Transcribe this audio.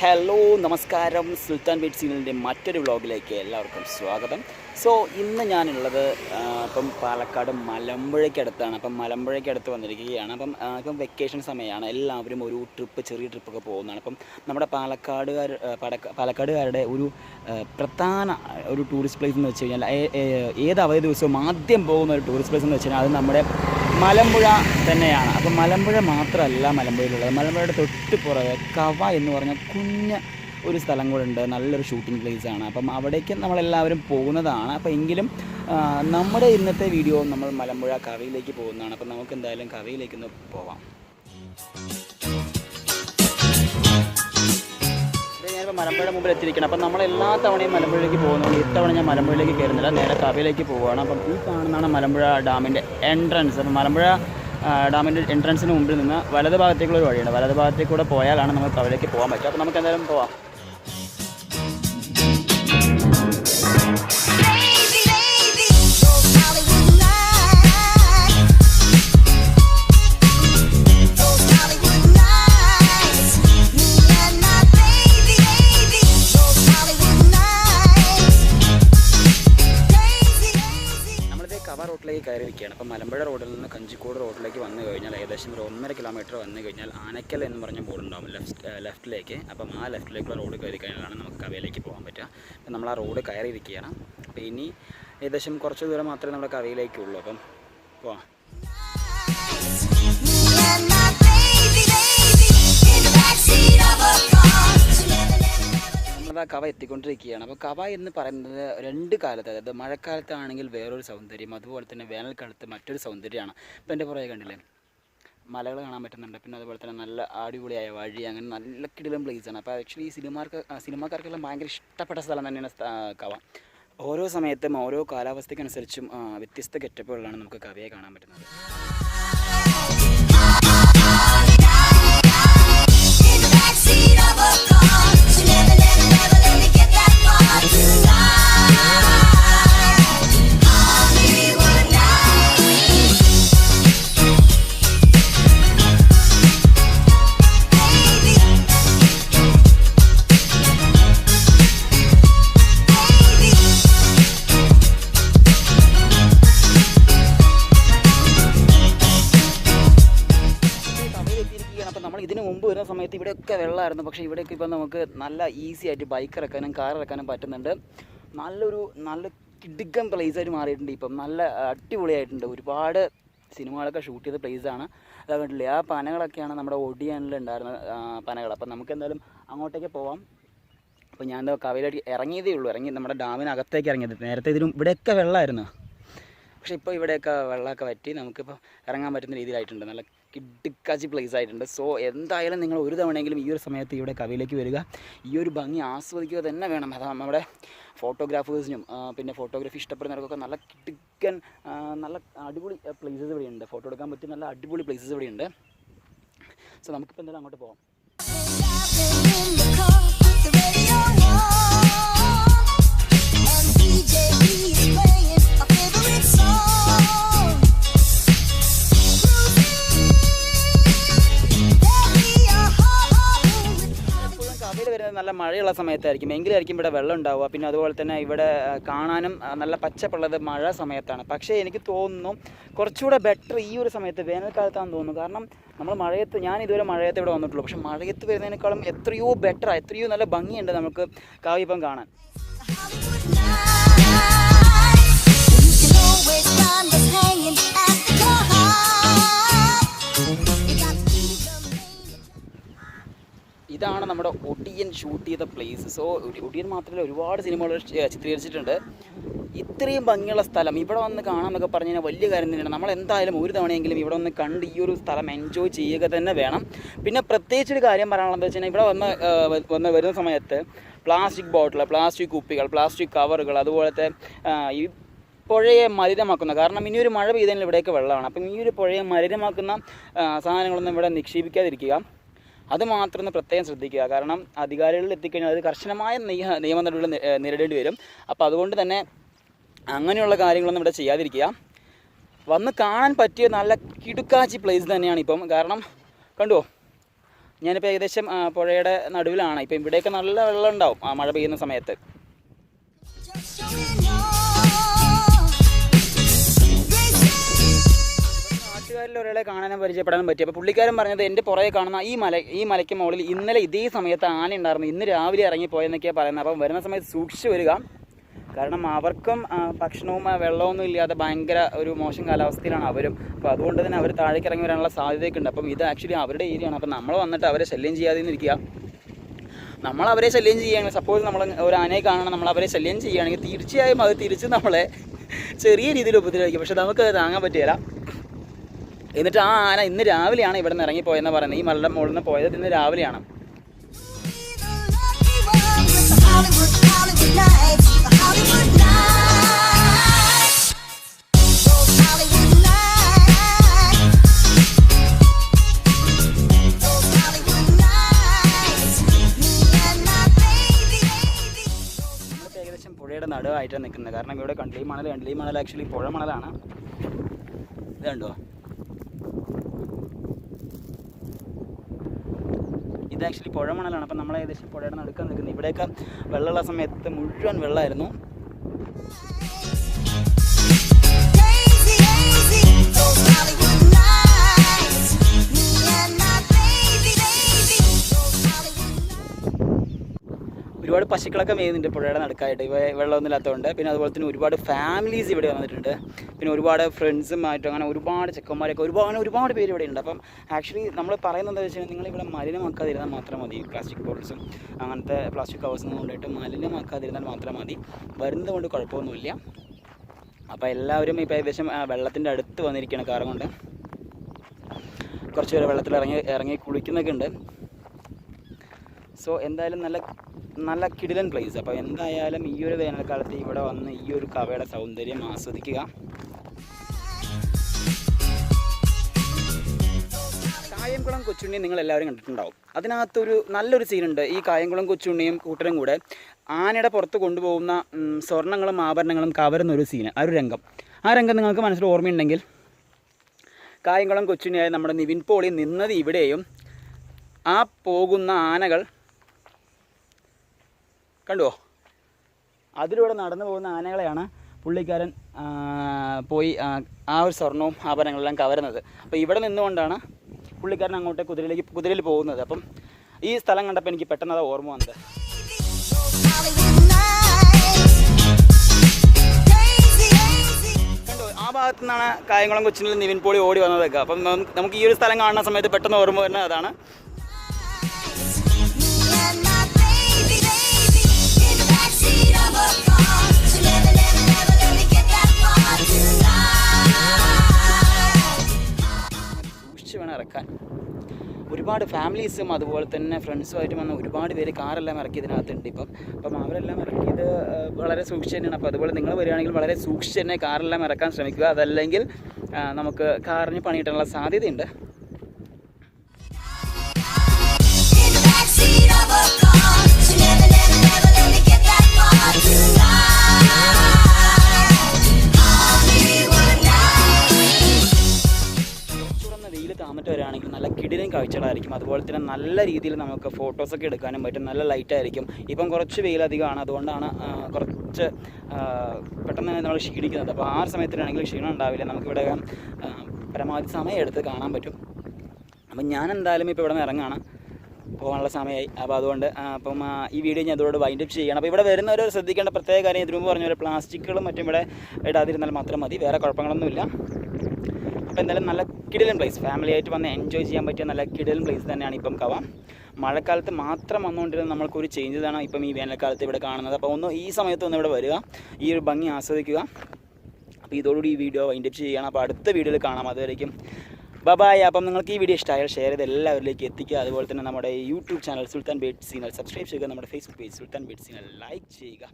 Hello നമസ്കാരം, സുൽത്താൻ beat സീനിൻ്റെ മറ്റൊരു വ്ളോഗിലേക്ക് എല്ലാവർക്കും സ്വാഗതം. സോ ഇന്ന് ഞാനുള്ളത് ഇപ്പം പാലക്കാട് മലമ്പുഴയ്ക്കടുത്താണ്. അപ്പം മലമ്പുഴയ്ക്കടുത്ത് വന്നിരിക്കുകയാണ്. ഇപ്പം വെക്കേഷൻ സമയമാണ്, എല്ലാവരും ഒരു ചെറിയ ട്രിപ്പൊക്കെ പോകുന്നതാണ്. അപ്പം നമ്മുടെ പാലക്കാടുകാരുടെ ഒരു പ്രധാന ഒരു ടൂറിസ്റ്റ് പ്ലേസ് എന്ന് വെച്ച് കഴിഞ്ഞാൽ ഏത് അവധി ദിവസവും ആദ്യം പോകുന്ന ഒരു ടൂറിസ്റ്റ് പ്ലേസ് എന്ന് വെച്ച് കഴിഞ്ഞാൽ അത് നമ്മുടെ മലമ്പുഴ തന്നെയാണ്. അപ്പം മലമ്പുഴ മാത്രമല്ല മലമ്പുഴയിലുള്ളത്, മലമ്പുഴയുടെ തൊട്ട് പുറകെ കവ എന്ന് പറഞ്ഞ ഒരു സ്ഥലം കൂടെ ഉണ്ട്. നല്ലൊരു ഷൂട്ടിംഗ് പ്ലേസാണ്. അപ്പം അവിടേക്ക് നമ്മളെല്ലാവരും പോകുന്നതാണ്. അപ്പോൾ എങ്കിലും നമ്മുടെ ഇന്നത്തെ വീഡിയോ നമ്മൾ മലമ്പുഴ കവയിലേക്ക് പോകുന്നതാണ്. അപ്പം നമുക്ക് എന്തായാലും കവയിലേക്കൊന്ന് പോവാം. ഞാനിപ്പോൾ മലമ്പുഴ മുമ്പിൽ എത്തിയിരിക്കണം. അപ്പം നമ്മളെല്ലാ തവണയും മലമ്പുഴയിലേക്ക് പോകുന്നുണ്ട്. ഇത്തവണ ഞാൻ മലമ്പുഴയിലേക്ക് കയറുന്നില്ല, നേരെ കവയിലേക്ക് പോവുകയാണ്. അപ്പം ഈ കാണുന്നതാണ് മലമ്പുഴ ഡാമിൻ്റെ എൻട്രൻസ്. അപ്പം മലമ്പുഴ ഡാമിൻ്റെ എൻട്രൻസിന് മുമ്പിൽ നിന്ന് വലത് ഭാഗത്തേക്കുള്ള ഒരു വഴിയുണ്ട്. വലത് ഭാഗത്തേക്കൂടെ പോയാലാണ് നമുക്ക് കവയിലേക്ക് പോകാൻ പറ്റുക. അപ്പോൾ നമുക്ക് എന്തായാലും പോവാം. റോഡിലേക്ക് കയറി വയ്ക്കുകയാണ്. അപ്പം മലമ്പുഴ റോഡിൽ നിന്ന് കഞ്ചിക്കോട് റോഡിലേക്ക് വന്നു കഴിഞ്ഞാൽ ഏകദേശം ഒരു 1.5 കിലോമീറ്റർ വന്നു കഴിഞ്ഞാൽ ആനക്കൽ എന്ന് പറഞ്ഞ ബോർഡുണ്ടാവും ലെഫ്റ്റിലേക്ക്. അപ്പം ആ ലെഫ്റ്റിലേക്കുള്ള റോഡ് കയറി കഴിഞ്ഞാലാണ് നമുക്ക് കവയിലേക്ക് പോകാൻ പറ്റുക. അപ്പം നമ്മൾ ആ റോഡ് കയറി ഇരിക്കുകയാണ്. അപ്പോൾ ഇനി ഏകദേശം കുറച്ച് ദൂരം മാത്രമേ നമ്മുടെ കവയിലേക്കുള്ളൂ. അപ്പം പോവാം. കവ എത്തിക്കൊണ്ടിരിക്കുകയാണ്. അപ്പോൾ കവ എന്ന് പറയുന്നത് രണ്ട് കാലത്ത്, അതായത് മഴക്കാലത്താണെങ്കിൽ വേറൊരു സൗന്ദര്യം, അതുപോലെ തന്നെ വേനൽക്കാലത്ത് മറ്റൊരു സൗന്ദര്യമാണ്. ഇപ്പോൾ എൻ്റെ പുറകെ കണ്ടില്ലേ, മലകൾ കാണാൻ പറ്റുന്നുണ്ട്. പിന്നെ അതുപോലെ തന്നെ നല്ല അടിപൊളിയായ വഴി, അങ്ങനെ നല്ല കിടിലം പ്ലേസാണ്. അപ്പോൾ ആക്ച്വലി സിനിമാക്കാർക്കെല്ലാം ഭയങ്കര ഇഷ്ടപ്പെട്ട സ്ഥലം തന്നെയാണ് കവ. ഓരോ സമയത്തും ഓരോ കാലാവസ്ഥയ്ക്കനുസരിച്ചും വ്യത്യസ്ത ഗെറ്റപ്പുകളിലാണ് നമുക്ക് കവയെ കാണാൻ പറ്റുന്നത്. ഇതിന് മുമ്പ് വരുന്ന സമയത്ത് ഇവിടെയൊക്കെ വെള്ളമായിരുന്നു. പക്ഷേ ഇവിടെയൊക്കെ ഇപ്പം നമുക്ക് നല്ല ഈസി ആയിട്ട് ബൈക്ക് ഇറക്കാനും കാർ ഇറക്കാനും പറ്റുന്നുണ്ട്. നല്ല കിടിലൻ പ്ലേസായിട്ട് മാറിയിട്ടുണ്ട്. ഇപ്പം നല്ല അടിപൊളിയായിട്ടുണ്ട്. ഒരുപാട് സിനിമകളൊക്കെ ഷൂട്ട് ചെയ്ത പ്ലേസാണ്. അത് കണ്ടില്ലേ, ആ പനകളൊക്കെയാണ് നമ്മുടെ ഒടിയാനിലുണ്ടായിരുന്ന പനകൾ. അപ്പം നമുക്ക് എന്തായാലും അങ്ങോട്ടേക്ക് പോവാം. അപ്പോൾ ഞാൻ കവയിലേക്ക് ഇറങ്ങിയതേ ഉള്ളൂ, നമ്മുടെ ഡാമിനകത്തേക്ക് ഇറങ്ങിയത്. നേരത്തെ ഇവിടെയൊക്കെ വെള്ളമായിരുന്നു, പക്ഷേ ഇപ്പോൾ ഇവിടെയൊക്കെ വെള്ളമൊക്കെ വറ്റി നമുക്കിപ്പോൾ ഇറങ്ങാൻ പറ്റുന്ന രീതിയിലായിട്ടുണ്ട്. നല്ല കിടുക്കാച്ചി പ്ലേസ് ആയിട്ടുണ്ട്. സോ എന്തായാലും നിങ്ങൾ ഒരു തവണയെങ്കിലും ഈ ഒരു സമയത്ത് ഇവിടെ കവയിലേക്ക് വരിക, ഈ ഒരു ഭംഗി ആസ്വദിക്കുക തന്നെ വേണം. അതാ നമ്മുടെ ഫോട്ടോഗ്രാഫേഴ്സിനും പിന്നെ ഫോട്ടോഗ്രാഫി ഇഷ്ടപ്പെടുന്നവർക്കൊക്കെ നല്ല കിടുക്കൻ നല്ല അടിപൊളി പ്ലേസസ് ഇവിടെയുണ്ട്. ഫോട്ടോ എടുക്കാൻ പറ്റിയ നല്ല അടിപൊളി പ്ലേസസ് ഇവിടെയുണ്ട്. സോ നമുക്കിപ്പോൾ എന്തായാലും അങ്ങോട്ട് പോകാം. നല്ല മഴയുള്ള സമയത്തായിരിക്കും, എങ്കിലായിരിക്കും ഇവിടെ വെള്ളം ഉണ്ടാവുക. പിന്നെ അതുപോലെ തന്നെ ഇവിടെ കാണാനും നല്ല പച്ചപ്പുള്ളത് മഴ സമയത്താണ്. പക്ഷേ എനിക്ക് തോന്നുന്നു കുറച്ചുകൂടെ ബെറ്റർ ഈ ഒരു സമയത്ത്, വേനൽക്കാലത്താണെന്ന് തോന്നുന്നു. കാരണം ഞാൻ ഇതുവരെ മഴയത്ത് ഇവിടെ വന്നിട്ടുള്ളൂ, പക്ഷേ മഴയത്ത് വരുന്നതിനേക്കാളും എത്രയോ ബെറ്റർ, എത്രയോ നല്ല ഭംഗിയുണ്ട് നമുക്ക് കാവ്യ ഇപ്പം കാണാൻ. ഇതാണ് നമ്മുടെ ഒടിയൻ ഷൂട്ട് ചെയ്ത പ്ലേസ്. സോ ഒടിയൻ മാത്രമല്ല, ഒരുപാട് സിനിമകൾ ചിത്രീകരിച്ചിട്ടുണ്ട്. ഇത്രയും ഭംഗിയുള്ള സ്ഥലം ഇവിടെ വന്ന് കാണാമെന്നൊക്കെ പറഞ്ഞു കഴിഞ്ഞാൽ വലിയ കാര്യം തന്നെയാണ്. നമ്മളെന്തായാലും ഒരു തവണയെങ്കിലും ഇവിടെ വന്ന് കണ്ട് ഈ ഒരു സ്ഥലം എൻജോയ് ചെയ്യുക തന്നെ വേണം. പിന്നെ പ്രത്യേകിച്ചൊരു കാര്യം പറയാനുള്ളത് വെച്ച് കഴിഞ്ഞാൽ ഇവിടെ വരുന്ന സമയത്ത് പ്ലാസ്റ്റിക് ബോട്ടിൽ, പ്ലാസ്റ്റിക് കുപ്പികൾ, പ്ലാസ്റ്റിക് കവറുകൾ, അതുപോലത്തെ ഈ പുഴയെ മലിനമാക്കുന്ന, കാരണം ഇനിയൊരു മഴ പെയ്തതിനാൽ ഇവിടെയൊക്കെ വെള്ളമാണ്. അപ്പം ഈ ഒരു പുഴയെ മലിനമാക്കുന്ന സാധനങ്ങളൊന്നും ഇവിടെ നിക്ഷേപിക്കാതിരിക്കുക, അത് മാത്രം ഒന്ന് പ്രത്യേകം ശ്രദ്ധിക്കുക. കാരണം അധികാരികളിൽ എത്തിക്കഴിഞ്ഞാൽ അത് കർശനമായ നിയമ നടപടികൾ നേരിടേണ്ടി വരും. അപ്പോൾ അതുകൊണ്ട് തന്നെ അങ്ങനെയുള്ള കാര്യങ്ങളൊന്നും ഇവിടെ ചെയ്യാതിരിക്കുക. വന്ന് കാണാൻ പറ്റിയ നല്ല കിടുക്കാച്ചി പ്ലേസ് തന്നെയാണ് ഇപ്പം. കാരണം കണ്ടുവോ, ഞാനിപ്പോൾ ഏകദേശം പുഴയുടെ നടുവിലാണ്. ഇപ്പം ഇവിടെയൊക്കെ നല്ല വെള്ളം ഉണ്ടാവും മഴ പെയ്യുന്ന സമയത്ത്. നാട്ടുകാരിൽ ഒരാളെ കാണാനും പരിചയപ്പെടാനും പറ്റി. അപ്പോൾ പുള്ളിക്കാരൻ പറഞ്ഞത് എൻ്റെ പുറകെ കാണുന്ന ഈ മലയ്ക്ക് മുകളിൽ ഇന്നലെ ഇതേ സമയത്ത് ആന ഉണ്ടായിരുന്നു, ഇന്ന് രാവിലെ ഇറങ്ങിപ്പോയെന്നൊക്കെയാണ് പറയുന്നത്. അപ്പം വരുന്ന സമയത്ത് സൂക്ഷിച്ച് വരിക. കാരണം അവർക്കും ഭക്ഷണവും വെള്ളമൊന്നും ഇല്ലാതെ ഭയങ്കര ഒരു മോശം കാലാവസ്ഥയിലാണ് അവരും. അപ്പോൾ അതുകൊണ്ട് തന്നെ അവർ താഴേക്ക് ഇറങ്ങി വരാനുള്ള സാധ്യതയൊക്കെ ഉണ്ട്. അപ്പം ഇത് ആക്ച്വലി അവരുടെ ഏരിയയാണ്. അപ്പം നമ്മൾ വന്നിട്ട് അവരെ ശല്യം ചെയ്യാതെ ഇരിക്കുക. നമ്മൾ അവരെ ശല്യം ചെയ്യുകയാണെങ്കിൽ, സപ്പോസ് നമ്മൾ ഒരു ആനയെ കാണണം, നമ്മൾ അവരെ ശല്യം ചെയ്യുകയാണെങ്കിൽ തീർച്ചയായും അത് തിരിച്ച് നമ്മളെ ചെറിയ രീതിയിൽ ഉപദ്രവിക്കും. പക്ഷെ നമുക്ക് താങ്ങാൻ പറ്റില്ല. എന്നിട്ട് ആ ആന ഇന്ന് രാവിലെയാണ് ഇവിടെ നിന്ന് ഇറങ്ങിപ്പോയെന്ന് പറയുന്നത്. ഈ മലയുടെ മുകളിൽ നിന്ന് പോയത് ഇന്ന് രാവിലെയാണ്. ഏകദേശം പുഴയുടെ നടുവായിട്ടാണ് നിൽക്കുന്നത്. കാരണം ഇവിടെ കണ്ടില്ല, ഈ മണൽ ആക്ച്വലി പുഴ മണലാണ്. ഇത് കണ്ടോ, ഇത് ആക്ച്വലി പുഴ മണലാണ്. അപ്പം നമ്മൾ ഏകദേശം പുഴയുടെ നടുക്കാൻ നിൽക്കുന്നത്. ഇവിടെയൊക്കെ വെള്ളമുള്ള സമയത്ത് മുഴുവൻ വെള്ളമായിരുന്നു. ഒരുപാട് പശുക്കളൊക്കെ മേയുന്നുണ്ട് പുഴയുടെ നടുക്കായിട്ട്, വെള്ളമൊന്നും ഇല്ലാത്തതുകൊണ്ട്. പിന്നെ അതുപോലെ തന്നെ ഒരുപാട് ഫാമിലീസ് ഇവിടെ വന്നിട്ടുണ്ട്. പിന്നെ ഒരുപാട് ഫ്രണ്ട്സുമായിട്ടും അങ്ങനെ ഒരുപാട് ചെക്കന്മാരൊക്കെ ഒരുപാട് പേര് ഇവിടെ ഉണ്ട്. അപ്പം ആക്ച്വലി നമ്മൾ പറയുന്നത് എന്താ വെച്ചാൽ, നിങ്ങളിവിടെ മലിനമാക്കാതിരുന്നാൽ മാത്രം മതി. പ്ലാസ്റ്റിക് ബോട്ടിൽസും അങ്ങനത്തെ പ്ലാസ്റ്റിക് കവേഴ്സും കൊണ്ടിട്ട് മലിനമാക്കാതിരുന്നാൽ മാത്രം മതി. വരുന്നത് കൊണ്ട് കുഴപ്പമൊന്നുമില്ല. അപ്പോൾ എല്ലാവരും ഇപ്പോൾ ഏകദേശം വെള്ളത്തിൻ്റെ അടുത്ത് വന്നിരിക്കുകയാണ് കാറും കൊണ്ട്. കുറച്ച് പേര് വെള്ളത്തിൽ ഇറങ്ങി കുളിക്കുന്നൊക്കെ ഉണ്ട്. സോ എന്തായാലും നല്ല കിടിലൻ പ്ലേസ്. അപ്പോൾ എന്തായാലും ഈ ഒരു വേനൽക്കാലത്ത് ഇവിടെ വന്ന് ഈ ഒരു കവയുടെ സൗന്ദര്യം ആസ്വദിക്കുക. കായംകുളം കൊച്ചുണ്ണി നിങ്ങൾ എല്ലാവരും കണ്ടിട്ടുണ്ടാവും. അതിനകത്തൊരു നല്ലൊരു സീനുണ്ട്. ഈ കായംകുളം കൊച്ചുണ്ണിയും കൂട്ടരും കൂടെ ആനയുടെ പുറത്ത് കൊണ്ടുപോകുന്ന സ്വർണ്ണങ്ങളും ആഭരണങ്ങളും കവരുന്നൊരു സീന്, ആ ഒരു രംഗം. ആ രംഗം നിങ്ങൾക്ക് മനസ്സിൽ ഓർമ്മയുണ്ടെങ്കിൽ, കായംകുളം കൊച്ചുണ്ണിയായ നമ്മുടെ നിവിൻ പോളി നിന്നത് ഇവിടെയും ആ പോകുന്ന ആനകൾ കണ്ടുവോ, അതിലൂടെ നടന്നു പോകുന്ന ആനകളെയാണ് പുള്ളിക്കാരൻ പോയി ആ ഒരു സ്വർണവും ആഭരണങ്ങളെല്ലാം കവരുന്നത്. അപ്പോൾ ഇവിടെ നിന്നുകൊണ്ടാണ് പുള്ളിക്കാരൻ അങ്ങോട്ട് കുതിരയിൽ പോകുന്നത്. അപ്പം ഈ സ്ഥലം കണ്ടപ്പോൾ എനിക്ക് പെട്ടെന്ന് അത് ഓർമ്മ വന്നത്. കണ്ടോ, ആ ഭാഗത്തു നിന്നാണ് കായംകുളം കൊച്ചിനിൽ നിവിൻ പോളി ഓടി വന്നതൊക്കെ. അപ്പം നമുക്ക് ഈ ഒരു സ്ഥലം കാണുന്ന സമയത്ത് പെട്ടെന്ന് ഓർമ്മ വരുന്നത് അതാണ്. സൂക്ഷിച്ച് വേണം ഇറക്കാൻ. ഒരുപാട് ഫാമിലീസും അതുപോലെ തന്നെ ഫ്രണ്ട്സുമായിട്ടും വന്ന ഒരുപാട് പേര് കാറെല്ലാം ഇറക്കിയതിനകത്തുണ്ട് അപ്പം അവരെല്ലാം ഇറക്കിയത് വളരെ സൂക്ഷിച്ച് തന്നെയാണ്. അപ്പോൾ അതുപോലെ നിങ്ങൾ വരികയാണെങ്കിൽ വളരെ സൂക്ഷിച്ച് തന്നെ കാറെല്ലാം ഇറക്കാൻ ശ്രമിക്കുക. അതല്ലെങ്കിൽ നമുക്ക് കാറിന് പണി കിട്ടാനുള്ള സാധ്യതയുണ്ട്. വെയിൽ താമറ്റ് വരികയാണെങ്കിൽ നല്ല കിടിലൻ കാഴ്ചകളായിരിക്കും. അതുപോലെ തന്നെ നല്ല രീതിയിൽ നമുക്ക് ഫോട്ടോസൊക്കെ എടുക്കാനും പറ്റും. നല്ല ലൈറ്റായിരിക്കും. ഇപ്പം കുറച്ച് വെയിലധികമാണ്, അതുകൊണ്ടാണ് കുറച്ച് പെട്ടെന്ന് നമ്മൾ ക്ഷീണിക്കുന്നത്. അപ്പോൾ ആ സമയത്തിനാണെങ്കിൽ ക്ഷീണം ഉണ്ടാവില്ല. നമുക്കിവിടെ പരമാവധി സമയം എടുത്ത് കാണാൻ പറ്റും. അപ്പം ഞാൻ എന്തായാലും ഇപ്പോൾ ഇവിടെ നിന്ന് ഇറങ്ങാണ്, പോകാനുള്ള സമയമായി. അപ്പോൾ അതുകൊണ്ട് ഈ വീഡിയോ ഞാൻ അതോട് വൈൻഡപ്പ് ചെയ്യണം. അപ്പോൾ ഇവിടെ വരുന്നവർ ശ്രദ്ധിക്കേണ്ട പ്രത്യേക കാര്യം, ഇതിനു മുമ്പ് പറഞ്ഞ പോലെ പ്ലാസ്റ്റിക്കുകളും മറ്റും ഇവിടെ ഇടാതിരുന്നാൽ മാത്രം മതി, വേറെ കുഴപ്പങ്ങളൊന്നുമില്ല. അപ്പോൾ എന്തായാലും നല്ല കിടിലൻ പ്ലേസ്, ഫാമിലി ആയിട്ട് വന്ന് എൻജോയ് ചെയ്യാൻ പറ്റിയ നല്ല കിടിലൻ പ്ലേസ് തന്നെയാണ് ഇപ്പം കവ. മഴക്കാലത്ത് മാത്രം വന്നുകൊണ്ടിരുന്ന നമ്മൾക്കൊരു ചേഞ്ചസാണ് ഇപ്പം ഈ വേനൽക്കാലത്ത് ഇവിടെ കാണുന്നത്. അപ്പോൾ ഈ സമയത്ത് ഒന്ന് ഇവിടെ വരിക, ഈ ഒരു ഭംഗി ആസ്വദിക്കുക. അപ്പോൾ ഇതോടുകൂടി ഈ വീഡിയോ വൈൻഡപ്പ് ചെയ്യണം. അപ്പോൾ അടുത്ത വീഡിയോയിൽ കാണാം. അതുവരേക്കും ബൈ. അപ്പം നിങ്ങൾക്ക് ഈ വീഡിയോ ഇഷ്ടമായാൽ ഷെയർ ചെയ്ത് എല്ലാവരിലേക്ക് എത്തിക്കുക. അതുപോലെ തന്നെ നമ്മുടെ യൂട്യൂബ് ചാനൽ സുൽത്താൻ ബേട്ട് സീനൽ സബ്സ്ക്രൈബ് ചെയ്യുക. നമ്മുടെ ഫേസ്ബുക്ക് പേജ് സുൽത്താൻ ബേട്ട് സീനൽ ലൈക്ക് ചെയ്യുക.